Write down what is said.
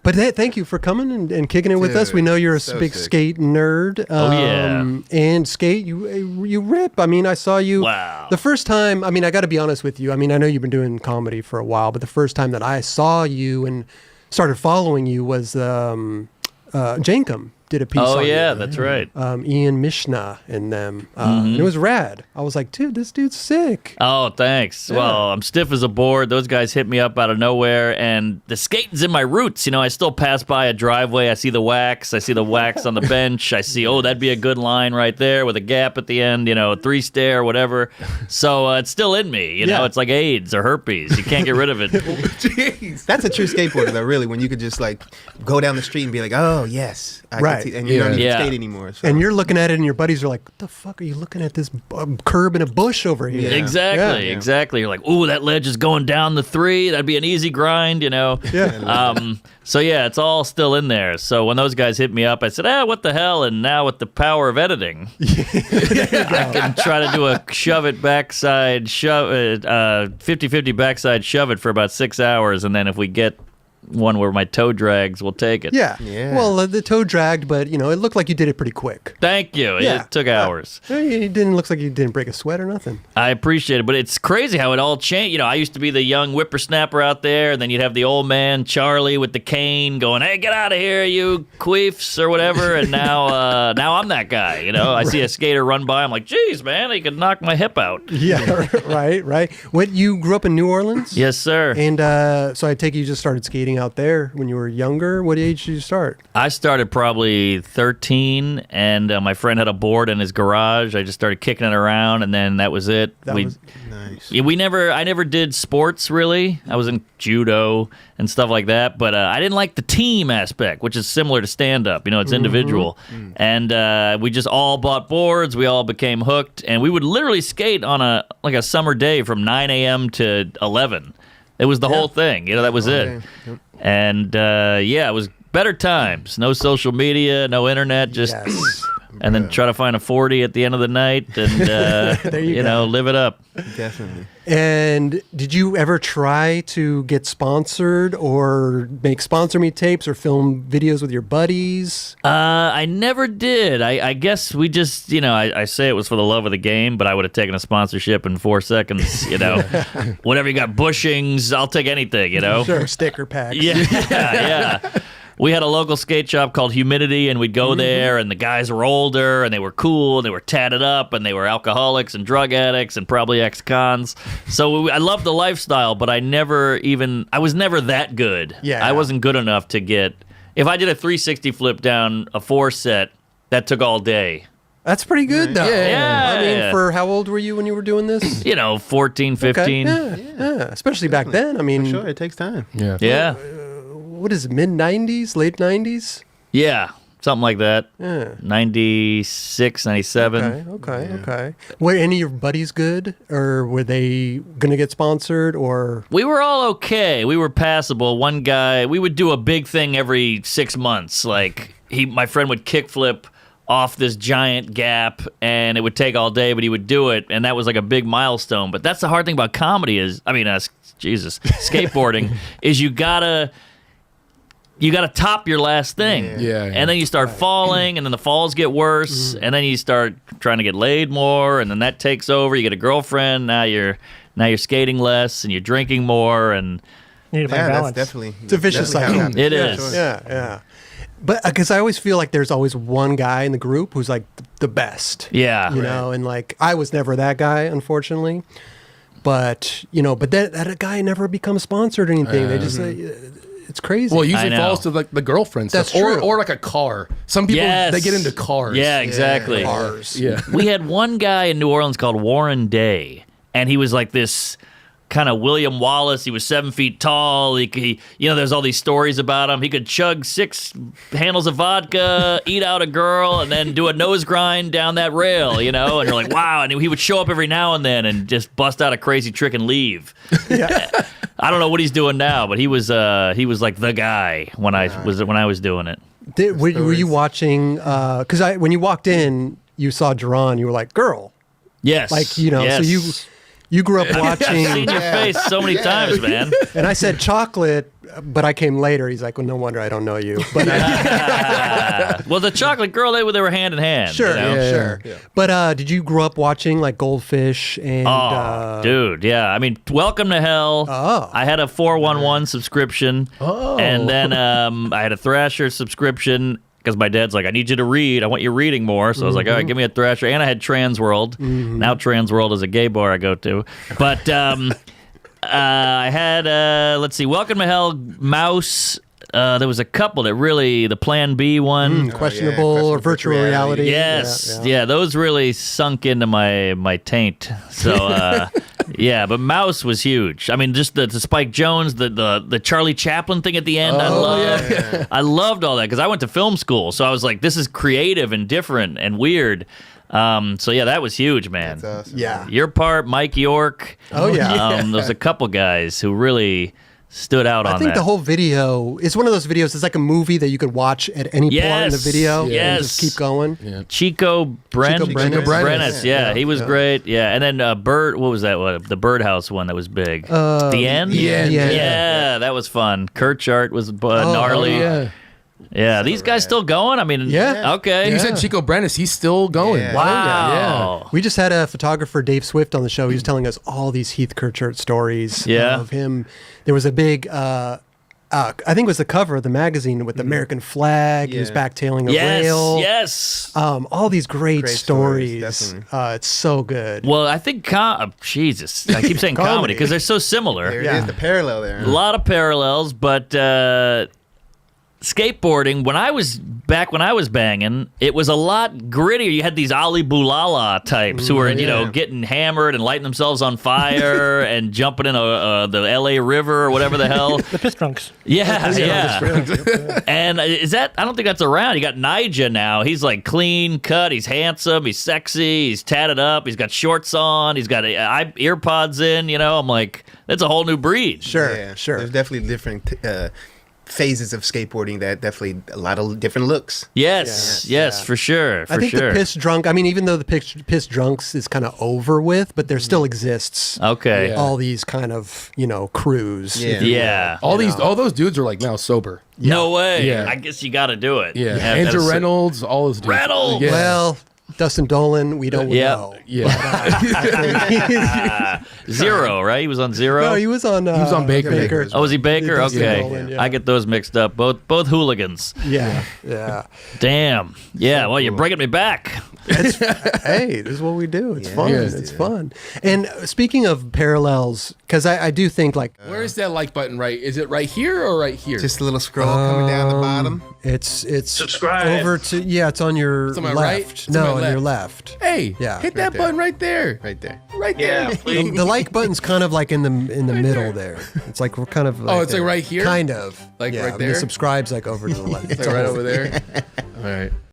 But hey, thank you for coming and kicking it with us. We know you're a so big sick. skate nerd. And skate, you rip. I mean, I saw you. Wow. The first time, I mean, I got to be honest with you. I mean, I know you've been doing comedy for a while, but the first time that I saw you and started following you was Jankum did a piece Oh, on yeah, you. that's right. Ian Mishna and them. And it was rad. I was like, dude, this dude's sick. Oh, thanks. Yeah. Well, I'm stiff as a board. Those guys hit me up out of nowhere, and the skating's in my roots. You know, I still pass by a driveway. I see the wax. I see the wax on the bench. I see, that'd be a good line right there with a gap at the end, you know, 3-stair, whatever. So it's still in me. You know, Yeah. it's like AIDS or herpes. You can't get rid of it. Jeez. That's a true skateboarder, though, really, when you could just, like, go down the street and be like, oh, yes. I can Right. see, and you don't need Yeah. to skate anymore. So. And you're looking at it, and your buddies are like, "What the fuck are you looking at? This curb in a bush over here?" Yeah. Exactly, Yeah. exactly. You're like, ooh, that ledge is going down the 3. That'd be an easy grind, you know. Yeah. So yeah, it's all still in there. So when those guys hit me up, I said, what the hell? And now with the power of editing, I can try to do a 50-50 backside shove it for about 6 hours, and then if we get one where my toe drags, we'll take it. Yeah. Yeah. Well, the toe dragged, but it looked like you did it pretty quick. Thank you. Yeah. It took hours. It didn't look like you didn't break a sweat or nothing. I appreciate it, but it's crazy how it all changed. You know, I used to be the young whippersnapper out there, and then you'd have the old man Charlie with the cane going, "Hey, get out of here, you queefs," or whatever. And now, now I'm that guy. You know, I see a skater run by, I'm like, "Geez, man, he could knock my hip out." Yeah. right. What, you grew up in New Orleans? Yes, sir. And so I take it you just started skating out there when you were younger. What age did you start? I started probably 13, and my friend had a board in his garage. I just started kicking it around, and then that was it. Nice. Yeah, I never did sports really. I was in judo and stuff like that, but I didn't like the team aspect, which is similar to stand-up. You know, it's individual. And we just all bought boards. We all became hooked, and we would literally skate on a summer day from 9 a.m. to 11. It was the whole thing. You know, that was it. Yep. And it was better times. No social media, no internet, just Yes. and then try to find a 40 at the end of the night and There you go. live it up. Definitely. And did you ever try to get sponsored or make sponsor me tapes or film videos with your buddies? I never did. I guess we just, I say it was for the love of the game, but I would have taken a sponsorship in 4 seconds, Whatever you got, bushings, I'll take anything, Sure, sticker packs. Yeah. We had a local skate shop called Humidity, and we'd go there, and the guys were older, and they were cool, and they were tatted up, and they were alcoholics and drug addicts and probably ex-cons. So I loved the lifestyle, but I was never that good. Yeah. I wasn't good enough to get... If I did a 360 flip down a 4-set, that took all day. That's pretty good, though. Yeah. I mean, for how old were you when you were doing this? 14, 15. Okay. Yeah. Especially back then. I mean, Sure, it takes time. Yeah. Yeah. what is it, mid-90s, late 90s? Yeah. Something like that. Yeah. 96, 97. Okay. Were any of your buddies good, or were they going to get sponsored, or? We were all okay. We were passable. One guy, we would do a big thing every 6 months. Like my friend would kickflip off this giant gap, and it would take all day, but he would do it, and that was like a big milestone. But that's the hard thing about comedy skateboarding is you gotta top your last thing. Yeah. And then you start falling, and then the falls get worse, and then you start trying to get laid more, and then that takes over. You get a girlfriend, now you're skating less, and you're drinking more, and You need to find Yeah, that's balance. definitely. It's a vicious definitely how cycle. happens. It Yeah, is. sure. Yeah. But because I always feel like there's always one guy in the group who's like the best. yeah. You know, and like I was never that guy, unfortunately. But that guy never becomes sponsored or anything. They just it's crazy. Well, it usually I know. falls to like the girlfriend stuff, That's true. or like a car. Some people they get into cars. Yeah, exactly. Cars. Yeah. We had one guy in New Orleans called Warren Day, and he was like this kind of William Wallace. He was 7 feet tall. He there's all these stories about him. He could chug 6 handles of vodka, eat out a girl, and then do a nose grind down that rail, and you're like, wow. And he would show up every now and then and just bust out a crazy trick and leave. Yeah. I don't know what he's doing now, but he was like the guy when I was doing it. Were you watching? Because when you walked in, you saw Jerron. You were like, "Girl," Yes. like yes. So You grew up I've seen watching, your face so many times, man. and I said chocolate, but I came later. He's like, well, no wonder I don't know you. But Well, the chocolate girl, they were hand in hand. sure, you know? sure. Yeah. But did you grow up watching like Goldfish and? Oh, dude, yeah. I mean, Welcome to Hell. Oh. I had a 411 subscription. Oh. And then I had a Thrasher subscription because my dad's like, I need you to read. I want you reading more. So I was like, all right, give me a Thrasher. And I had Transworld. Now Transworld is a gay bar I go to. But I had, let's see, Welcome to Hell, Mouse. There was a couple that really, the Plan B one. questionable or questionable virtual virtual reality. reality. Yes, yeah, those really sunk into my taint. So yeah, but Mouse was huge. I mean, just the Spike Jones, the Charlie Chaplin thing at the end. I loved. I loved all that because I went to film school, so I was like, this is creative and different and weird. So yeah, that was huge, man. That's awesome. Yeah. Your part, Mike York. Oh, yeah. There's a couple guys who really stood out on I think that. the whole video is one of those videos. It's like a movie that you could watch at any point in the Yes, video. yes. And just keep going. Chico Chico Brenes. Brenes, yeah, Yeah, he was yeah. great. Yeah, and then Bird, what was that? The Birdhouse one that was big. The End. The End, Yeah, that was fun. Kirchart was gnarly. Yeah. Yeah, these guys still going? I mean, Yeah. okay. You said Chico Brenes. He's still going. Yeah. Wow. We just had a photographer, Dave Swift, on the show. He was telling us all these Heath Kirchart stories Yeah. of him. There was a big, I think it was the cover of the magazine with the American flag. He was Yeah. backtailing a Yes, rail. yes. All these great Great stories, stories. definitely. It's so good. Well, I think Jesus, I keep saying comedy Comedy. because they're so similar. There Yeah. it is, the parallel there. A lot of parallels, but skateboarding, when I was banging, it was a lot grittier. You had these Ali Boulala types who were, you know, getting hammered and lighting themselves on fire and jumping in the LA River or whatever the hell. The Piss Drunks. Yeah, yeah. And is that? I don't think that's around. You got Nija now. He's like clean cut. He's handsome. He's sexy. He's tatted up. He's got shorts on. He's got ear pods in. You know, I'm like, that's a whole new breed. Sure, Yeah, sure. There's definitely different phases of skateboarding that definitely a lot of different looks. Yes, yes, yeah. for sure. For I think sure. the Piss Drunk, I mean, even though the Piss Drunks is kind of over with, but there still exists Okay. Yeah. all these kind of, crews. Yeah. Yeah. All those dudes are like now sober. No way. Yeah. I guess you got to do it. Yeah. Have Andrew to- Reynolds, all those dudes. Reynolds! Yeah. Well, Dustin Dolan, we don't Yep. know. Yeah. Zero, right? He was on Zero. No, he was on. on Baker. Oh, was he Baker? Dustin Okay, Dolan, yeah. I get those mixed up. Both hooligans. Yeah, yeah. Damn. Yeah. Well, you're bringing me back. Hey, this is what we do. It's fun. Yeah. It's fun. And speaking of parallels, because I do think like Where is that like button right? Is it right here or right here? Just a little scroll coming down the bottom. it's Subscribe. over to it's on your It's on my left. right? It's on No, my on your left. left. Hey, Yeah. hit that there. button right there. Right there. Right there. Yeah, please. The like button's kind of like in the middle there. It's like we're kind of like it's like right here? Kind of. Like yeah, right and the there? subscribe's like over to the left. Like right over there. All right.